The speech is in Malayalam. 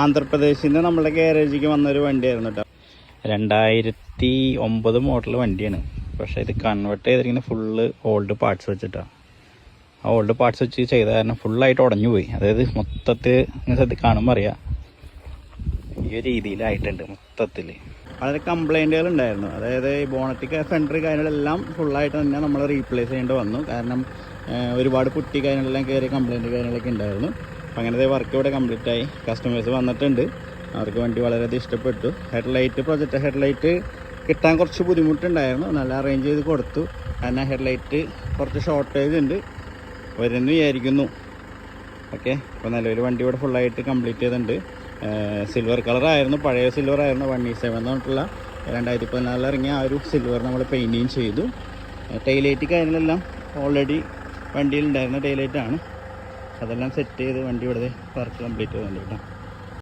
ആന്ധ്രാപ്രദേശിൽ നിന്ന് നമ്മുടെ ഗാരേജിക്ക് വന്നൊരു വണ്ടിയായിരുന്നു കേട്ടോ. 2009 മോഡൽ വണ്ടിയാണ്. പക്ഷേ ഇത് കൺവേർട്ട് ചെയ്തിരിക്കുന്നത് ഫുള്ള് ഓൾഡ് പാർട്സ് വെച്ചിട്ടാണ്. ആ ഓൾഡ് പാർട്സ് വെച്ച് ചെയ്ത കാരണം ഫുള്ളായിട്ട് ഉടഞ്ഞു പോയി. അതായത് മൊത്തത്തിൽ കാണുമ്പോൾ അറിയാം ഈ ഒരു രീതിയിലായിട്ടുണ്ട്. മൊത്തത്തിൽ വളരെ കംപ്ലൈൻറ്റുകൾ ഉണ്ടായിരുന്നു. അതായത് ഈ ബോണറ്റിക്ക് ഫെൻഡർ കാര്യങ്ങളെല്ലാം ഫുള്ളായിട്ട് തന്നെ നമ്മൾ റീപ്ലേസ് ചെയ്യേണ്ടി വന്നു. കാരണം ഒരുപാട് പുട്ടി കാര്യങ്ങളെല്ലാം കയറിയ കംപ്ലൈൻറ്റ് കാര്യങ്ങളൊക്കെ ഉണ്ടായിരുന്നു. അപ്പം അങ്ങനത്തെ വർക്ക് ഇവിടെ കംപ്ലീറ്റ് ആയി. കസ്റ്റമേഴ്സ് വന്നിട്ടുണ്ട്, അവർക്ക് വണ്ടി വളരെയധികം ഇഷ്ടപ്പെട്ടു. പ്രൊജക്റ്റ് ഹെഡ്ലൈറ്റ് കിട്ടാൻ കുറച്ച് ബുദ്ധിമുട്ടുണ്ടായിരുന്നു. നല്ല അറേഞ്ച് ചെയ്ത് കൊടുത്തു. കാരണം ഹെഡ്ലൈറ്റ് കുറച്ച് ഷോർട്ടേജ് ഉണ്ട്, വരുന്നു വിചാരിക്കുന്നു. ഓക്കെ, അപ്പോൾ നല്ലൊരു വണ്ടി ഇവിടെ ഫുള്ളായിട്ട് കംപ്ലീറ്റ് ചെയ്തിട്ടുണ്ട്. സിൽവർ കളറായിരുന്നു, പഴയ സിൽവർ ആയിരുന്നു. 1E7 എന്ന് പറഞ്ഞിട്ടുള്ള 2014 ഇറങ്ങിയ ആ ഒരു സിൽവർ നമ്മൾ പെയിൻറ്റിങ് ചെയ്തു. ടൈലൈറ്റ് കാര്യങ്ങളെല്ലാം ഓൾറെഡി വണ്ടിയിൽ ഉണ്ടായിരുന്ന ടൈലൈറ്റാണ്. അതെല്ലാം സെറ്റ് ചെയ്ത് വണ്ടി ഇവിടെ വർക്ക് കംപ്ലീറ്റ് ചെയ്തിട്ടുണ്ട് കേട്ടോ.